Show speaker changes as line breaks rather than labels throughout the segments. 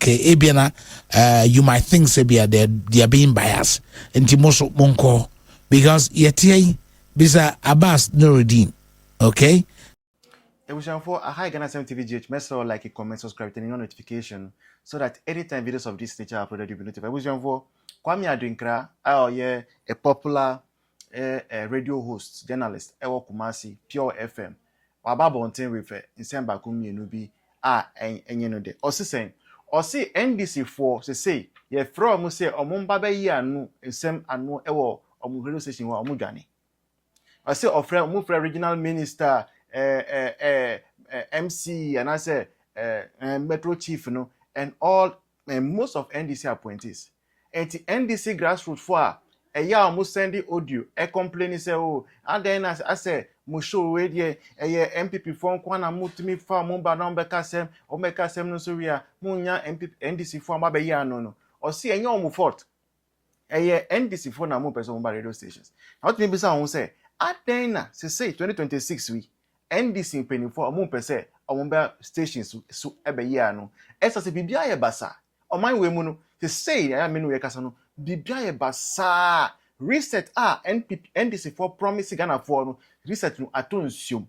Okay, ebiana, you might think they are being biased. Intimoso monko because yeti bisa Abbas Nuruddin. Okay.
For a high Ghana TV GH, make sure like, comment, subscribe, turn on notification so that anytime videos of this nature are uploaded, you'll be notified. For Kwame Adinkra, a popular radio host, journalist, Ewo Kumasi, Pure FM. Waba bonten with Nsemba Kumi Enubi de. Osi saying, Osi NDC for say ye from say omumba be yi anu nsem anu ewo omu radio station wa omu dwane. Osi ofre omu fra regional minister MC and I say Metro Chief and all most of NDC appointees. And the NDC grassroots for a year almost sending audio complaining say oh and then I say musho we dey MPP for kwana mutimi fa mumba na mbeka sem o meka sem no so wia munya MPP NDC for ma be ya no o see enye omu fault NDC for na mu person mumba radio stations how to be say say atena say 2026 we NDC penny for omu pese omumba stations so ebe ya no esa se bibia ye basa o man we mu no say I mean we kasa no bibia ye basa reset NDC for promise Ghana for no reset no atonsium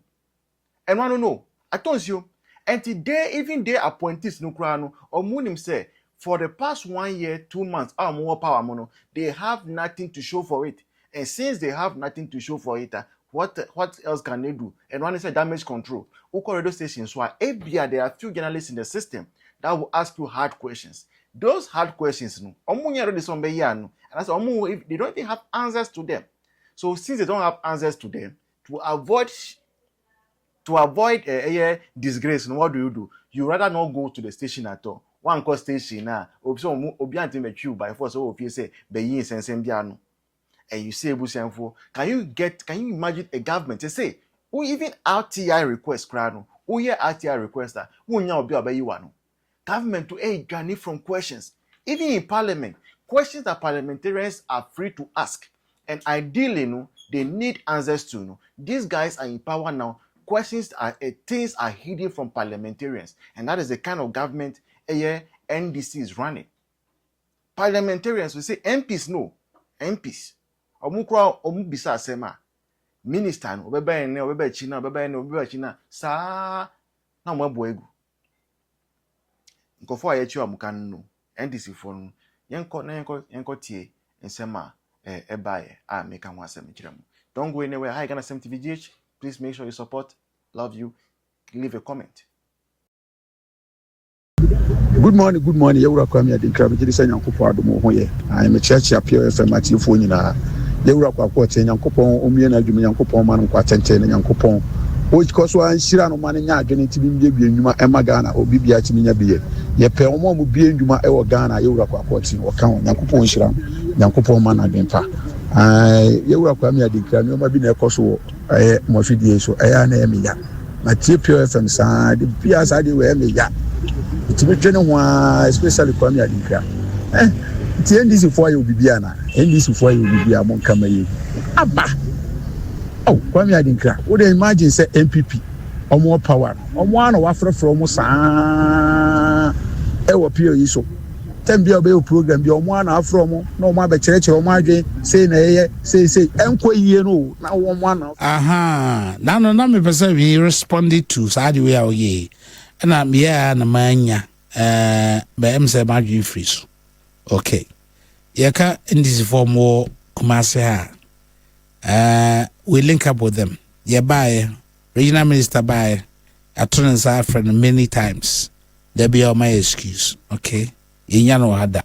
and one no atonsium and today even they appointees no kra no omunim say for the past 1 year 2 months more power mono they have nothing to show for it, and since they have nothing to show for it what else can they do? And one is a damage control. Uko radio stations so there are few journalists in the system that will ask you hard questions. Those hard questions no omunya radio some be ya no, and that's if they don't even have answers to them. So since they don't have answers to them, to avoid disgrace, what do? You rather not go to the station at all. One call station now, obi anti me by force of you say be yin sensem bia no. And you say Busenfo, can you imagine a government to say who even RTI request crowd who hear RTI requester who nya obi obayi wa no. Government to Ghana from questions. Even in parliament, questions that parliamentarians are free to ask. And ideally, no, they need answers to. No. These guys are in power now. Things are hidden from parliamentarians. And that is the kind of government NDC is running. Parliamentarians will say MPs, no. MPs. Omubisa sema. Minister, no. Obebe China. Sa na mwebo egu. Nkofo ayechi amukan no. NDC for no. Yenko tie nsema ebaye make am wasem chirem. Don't go anywhere. Hi Ghana TV. Please make sure you support. Love you. Leave a comment.
Good morning. Yewura Kwame Adinkra me jiri sanya nkopon adomo ho ye. I am church purefm atifo nyina. Yewura kwakwo te nyankopon omie na adwuma nyankopon ma no kwa tente na nyankopon. O chikoso an hira no ma nya adwene ti bi ndwuma ema Ghana obi bia ti nya biye. Ye pe omo mu bie ndwuma e wo Ghana yewura kwakwo te o kan nyankopon hira nyankopon ma na dempa. Yewura Kwame Adinkra no ma bi na ekoso mo fidie so na emiya. Na tie purefm sa de bia sa de we emiya. It's between one, especially Kwame Adinkra. It's NDC for you, Bibiana. NDC for you, Bibia, Monkama. Abba. Oh, Kwame Adinkra. Would you imagine, say, MPP or more power? Or one or after from Mosa? Ewa Pio Iso. Tembia Bill program, your one after no more church or margin, say, Enqua, you know, now one.
Aha. Now, me person he responded to Sadi our ye. And I'm here na manya be say margin free so okay yaka in this form wo Kumasi ha we link up with them buy regional minister buy attorneys our friend many times there be all my excuse okay yinya no hada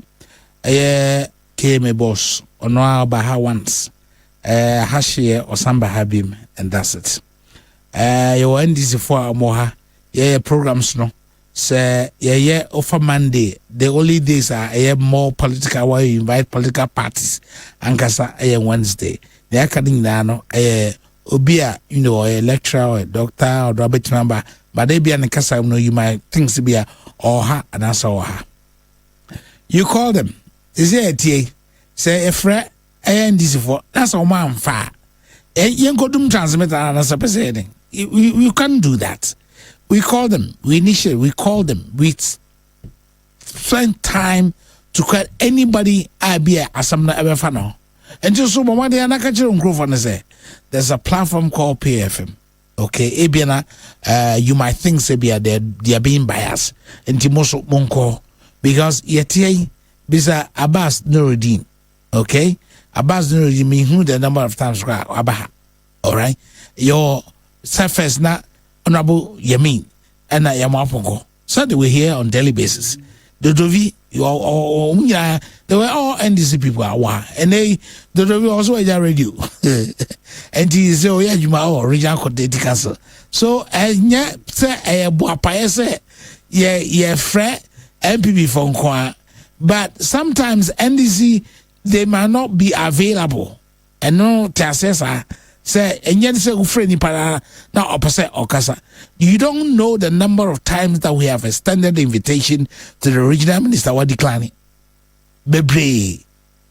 came a boss ono abaha once hashie osamba habim and that's it you end this for amoha programs no say offer Monday the only days are more political where you invite political parties and kasa Wednesday the academic no obia you know a lecturer or a doctor or Robert number but they be an kasa no you might think to be a or ha and answer or ha you call them is there a TA say a friend and this for that's all man far you go to transmit and answer person you can't do that. We call them, we call them with spend time to call anybody be a asamna ever fano. And just so mama de anaka chiro nkrofo ne say there's a platform called purefm. Okay, ebiana you might think say they're being biased. Enti moso monko because yetie bisa Abbas Nuruddin. Okay? Abbas Nuruddin me who the number of times abaha. All right? Your surface na honorable Yamin and na Yamapongo. So they were here on daily basis. Dodovi, they were all NDC people, and Dodovi also a radio. And he said, oh, yeah, you might original content cancel. So, and yeah, say, a boapaya say, yeah, fret MPP phone call. But sometimes NDC, they might not be available. And no, Tassessa. Say, and yet say friendly para now opposite okasa. You don't know the number of times that we have extended the invitation to the regional minister what declining. Bebre.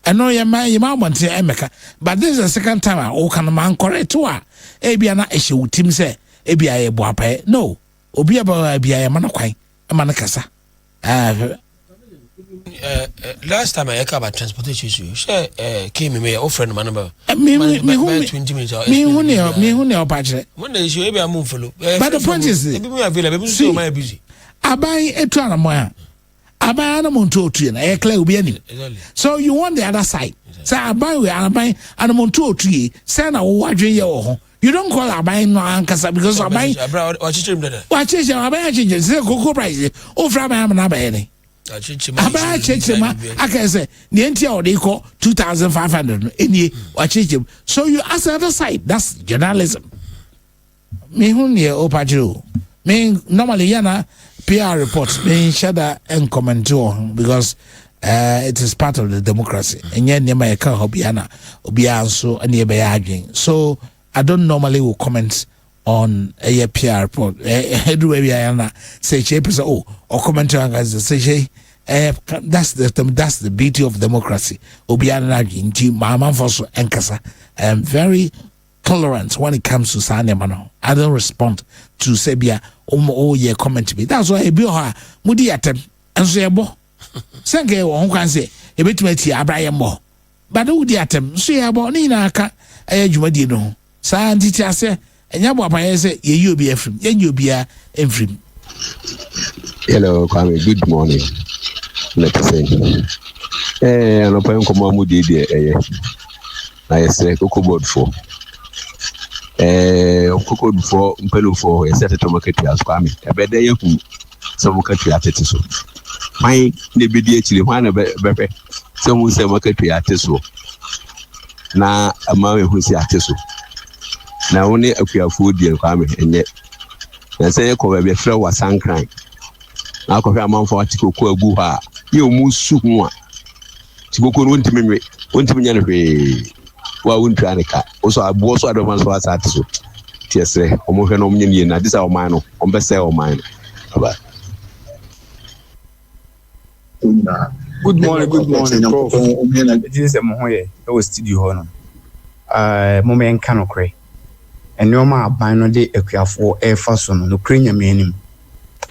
I know your man want to Emeka, but this is the second time I can man correct to her. Ebiana issue team say Ebia boape. No. Obia Bia Manakwai, a manakasa.
Last time I heard about transportation issue, share came me offering man about
me who know patch.
One day you be a move follow.
But the point is,
available so my busy.
I buy a twana. I buy animal to tree and I clear be any. So you want the other side. So I buy animal to tree, send a watch your. You don't call I buy no ankasa because I buy watch it, I buy a change, say cocoa price. Oh, from I am not by any. I can say the NTR they call 2,500 any watch him. So you ask the other side. That's journalism. Me who near Opaju. Me normally yana PR reports. Me shada and comment on because it is part of the democracy. And yet near my car hobiana obianso and near by so I don't normally will comment on a PR report. Say oh or comment on guys say that's the beauty of democracy. Obiana Jinji Mama Fosso Enkasa. I am very tolerant when it comes to Sanemano. I don't respond to Sebia yeah comment to me. That's why I be her Mudi atem and so yabo. Sanke or can say a bit meti Abraham more. But who the atem so yabo Nina ka Jumadino. San teacher say and Yabo Paya say you be a film, you be a film.
Hello, Kwame, good morning. Let's say, no point come on with the I say, Coco board for Coco for Pelo for a set of market as Kwame. I bet they have some country at it. So, my neighbor actually one of Beppe, some will say market at it. So, now a man who's at it. Now only a few food, dear Kwame, and yet, I say, a cover be flower sun crying. Now, coffee a month for article called Buha. You move soon. Tiboko won't me anyway. Well, won't try a cat. Also, I was other ones was at so. Yes, almost no million. This is our mine on best sell mine.
Good morning, Prof. This is a Mohoye. It was studio honor. Moment cannot cray. And no more bino de equia air fason, no cranium meaning.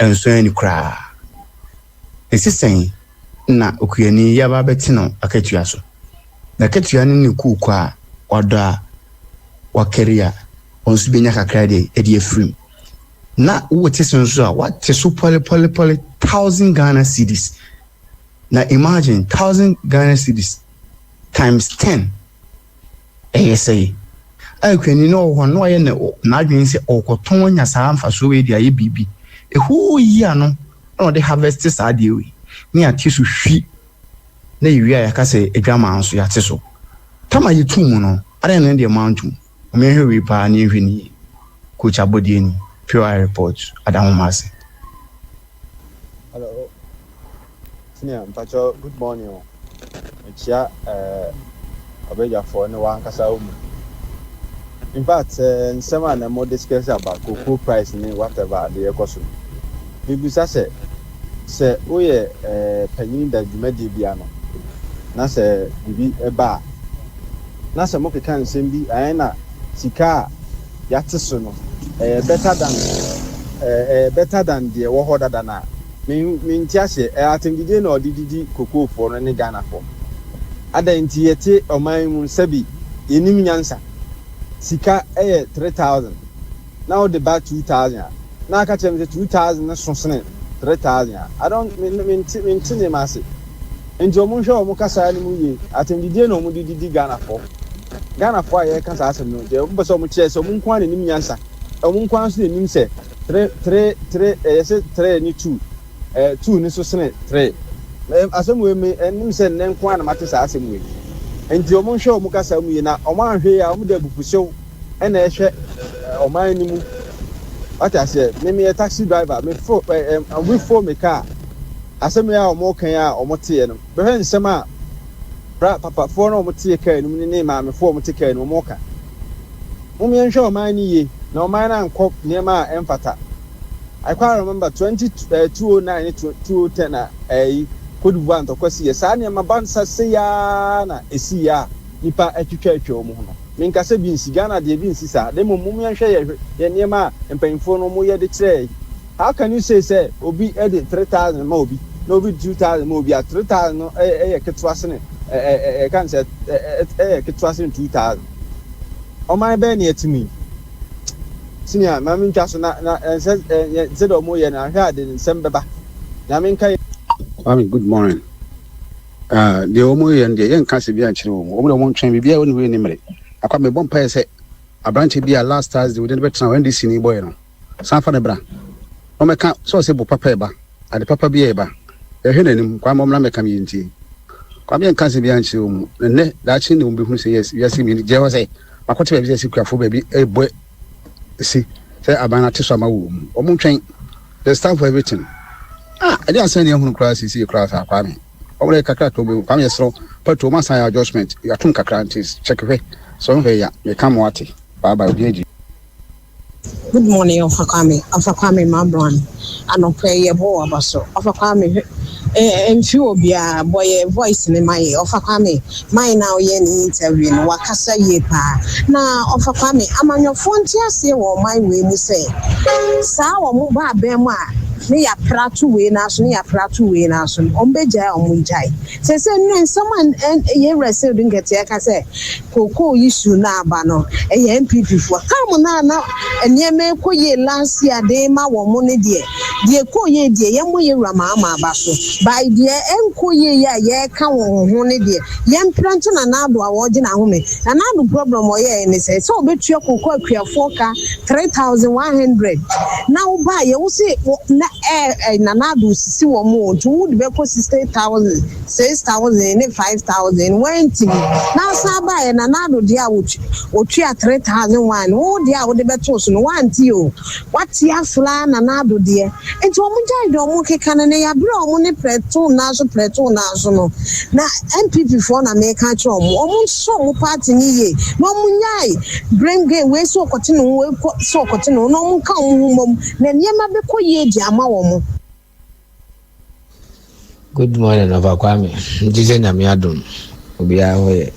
And so any cry. This is saying. Na okuyani yaba betino aketua so na ketua ni ku kwa oda wakeria onsu benya kakra de edi efrim na wote so a what so pole 1,000 Ghana cedis na imagine 1,000 Ghana cedis times 10 say okuyani no ho no ye na adwen se okoton nya saa mfa so we dia ye bibi whole year no they harvest saa de we ni atisu hwi na yiwi aya say edwama anso yate so tama yitu mu no ada na de mantu o me hwe pa na hwi ni coach abodi ni pure report adamu mase.
Hello senior mpacho, good morning o chia obeja for no wan kasa o mu. In fact nsema na mo discuss about cocoa price ni whatever the ekoso bibu se oye panyin da dwumadi bia no na se bibi eba na se mo keka nsem bi ayena sika yate so no better than the wo hoda da na me ntiase atengide na odididi cocoa for no ne Ghana for adanti yete oman mu sabi enim nyansa sika 3000 now the back 2000 na aka chem 2000 na sosene 3000 I don't mean ne mase nti omo hwe omo kasa ni mu ye atengide na omo dididi Ghana for aye kasa asem no je omo so omo kire so omo nkwa ne nim nyansa omo nkwa so ne nim se 3 ni 2 2 ni so sene 3 asem we me enim se ne nkwa na mate sa asem we enti omo hwe omo kasa mu ye na omo anhwe ya omo da bufusew e na ehwe oman ni mu what I say me a taxi driver me for me car asem ya omo kan ya omo tie no be hwe nsem a papa for no omo tie car ni mu ne ma me for omo tie car ni omo ka mo me nhwe oman ni ye na oman na nkop niema a emfata I quite remember 2009 2010 na Cote d'Ivoire to kwasi ye sa niema bansa se ya na esi ya nipa atwitwa omo ho minka se bi nsi Ghana de bi nsi sa de mo me nhwe ye niema empanfo no mo ye de kire how can you say obi edit 3000 ma obi no obi 2000 ma obi at 3000 no ketwa se ne kan say ketwa se 2000 o my be na etimi sinia ma min twa so na se do mo ye na hwa de nsem beba na min kai
good morning the omo ye nde yen ka se bia kire omo omo mo ntwen bibia woni we ni mere akwa me bompa ye se abranche bia last Thursday we dey betra when this ni boy no sanfa ne bra o me ka so se bo papa e ba ade papa bia e ba e hwe nanim kwa mo na me kam yinti kwa me ka se bia kire omo ne da chi ne omo be hu se yes mi je ho se makote be se kuafo ba bi e boy see say abana tiso ma wo omo ntwen the staff for everything I didn't say anything cross see cross Kwame omo kakra to be Kwame sro pato ma sign adjustment ya tun kakra antis check we so we ya me come wati baba obi.
Good morning, Kwame Mabron. I don't play your boy abaso. Kwame and few be a boy voice in my Kwame. My now yen interview wakasa ye pa. Now Kwame, I'm on your phone say or my way you say. Sawa muba bema. Me ya pratu we na so ombeja omunjai say no someone and ye receive din get ya ka say koko issue na aba no MPP for come na enye ko ye last year de ma wo mo ne de ko ye de ye mo ye rama ama aba so by de enko ye ya ye ka wo ho ne de ye mpranto na ado a wo je na ho me na ado problem o ye ne say so obetua koko akuafo ka 3100 now buy ye wo say nanado sisi wo mo to would be ko 60,000 6,000 5,000 went now saba nanado dia otua 3,001 wo dia wo de beto so no wanti o wati afla nanado dia enti wo mujai do mo keka na ya bra wo ne preto na so no na MPP for na me ka cho mo so mo party ni ye no munyai bring game we so kotino no mo ka mo mom na niema be ko ye di ama wo mo.
Good morning, Kwame. Ndije nyame adom. Obi a hoye.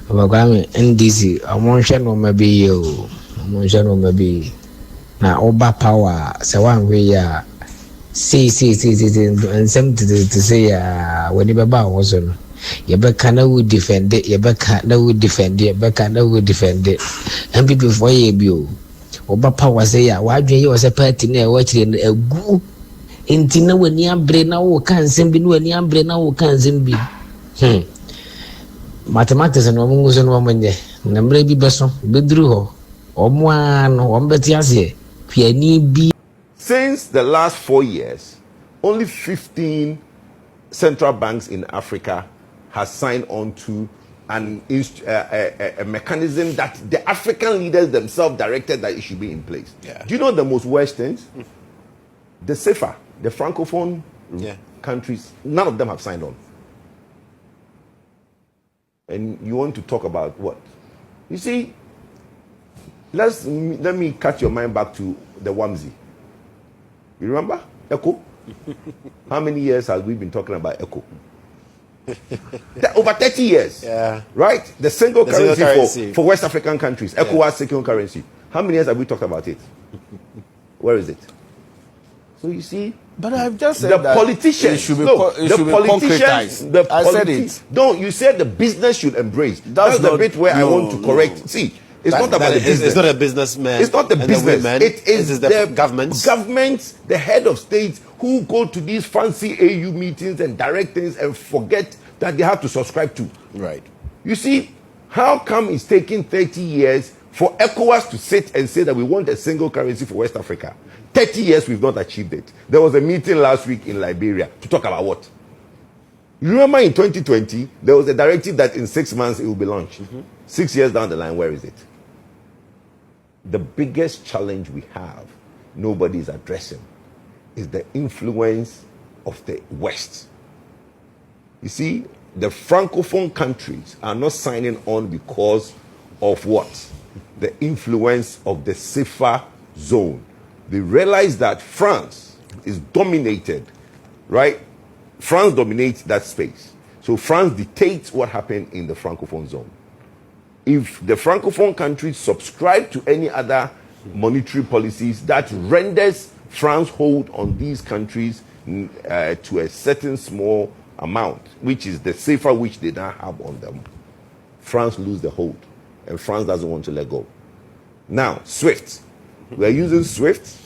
Kwame NDC, amonsha no mabi yo. Amonsha no mabi. Na oba power se wan we ya. See and some to say ya when you baba was on. You better no defend it, you better no defend it, better no defend it. And people for you. Oba power say ya, why do you was a party near watching a goo? Inti na wani abre na wo kan sembi no wani abre na wo kan sembi mathematics no mo nguso no manye na mre bi beso bedru ho omo ano ombeti ase piani bi.
Since the last 4 years, only 15 central banks in Africa has signed on to a mechanism that the African leaders themselves directed that it should be in place.
Yeah.
Do you know the most worst things? The CFA, the Francophone countries, none of them have signed on. And you want to talk about what? You see, let me catch your mind back to the WAMSI. You remember ECHO? How many years have we been talking about ECHO? Over 30 years. Yeah. Right? The single currency for West African countries. ECOWAS single currency. How many years have we talked about it? Where is it? So you see,
But I've just said
the
that
politicians
it should be,
concretized.
I said it.
Don't you said the business should embrace. That's the bit where I want to correct. See, it's not about the business.
It's not a businessman.
It's not the business. It is
the governments,
the head of states who go to these fancy AU meetings and direct things and forget that they have to subscribe to.
Right.
You see, how come it's taking 30 years for ECOWAS to sit and say that we want a single currency for West Africa? 30 years we've not achieved it. There was a meeting last week in Liberia to talk about what? You remember in 2020, there was a directive that in 6 months it will be launched. 6 years down the line, where is it? The biggest challenge we have, nobody is addressing, is the influence of the West. You see, the Francophone countries are not signing on because of what? The influence of the CFA zone. They realize that France is dominated, right? France dominates that space. So France dictates what happened in the Francophone zone. If the Francophone countries subscribe to any other monetary policies, that renders France hold on these countries to a certain small amount, which is the safer which they now have on them. France lose the hold, and France doesn't want to let go. Now, SWIFT. We are using SWIFT.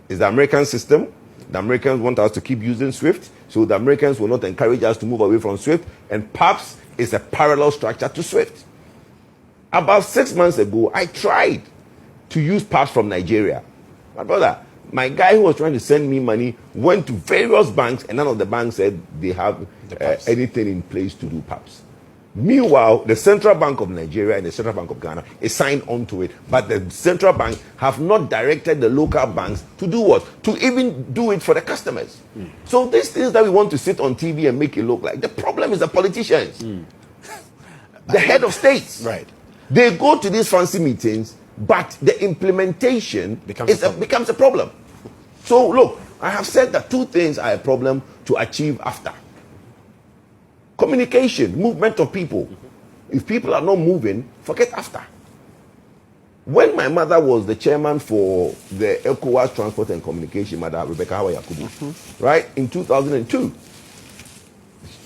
It's the American system. The Americans want us to keep using SWIFT, so the Americans will not encourage us to move away from SWIFT, and PAPS is a parallel structure to SWIFT. About 6 months ago, I tried to use PAPS from Nigeria. My brother, my guy who was trying to send me money went to various banks, and none of the banks said they have anything in place to do PAPS. Meanwhile, the Central Bank of Nigeria and the Central Bank of Ghana is signed onto it, but the Central Bank have not directed the local banks to do what? To even do it for the customers. So these things that we want to sit on TV and make it look like, the problem is the politicians. The head of states.
Right.
They go to these fancy meetings, but the implementation becomes a problem. So look, I have said that 2 things are a problem to achieve after. Communication, movement of people. If people are not moving, forget after. When my mother was the chairman for the ECOWAS Transport and Communication, Madam Rebecca Hawa Yakubu, right, in 2002,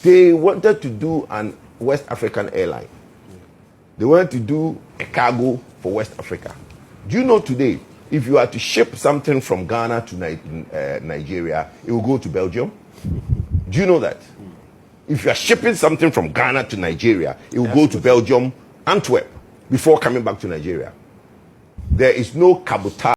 they wanted to do an West African airline. They wanted to do a cargo for West Africa. Do you know today, if you are to ship something from Ghana to Nigeria, it will go to Belgium? Do you know that? If you are shipping something from Ghana to Nigeria, it will go to Belgium, Antwerp, before coming back to Nigeria. There is no cabotage.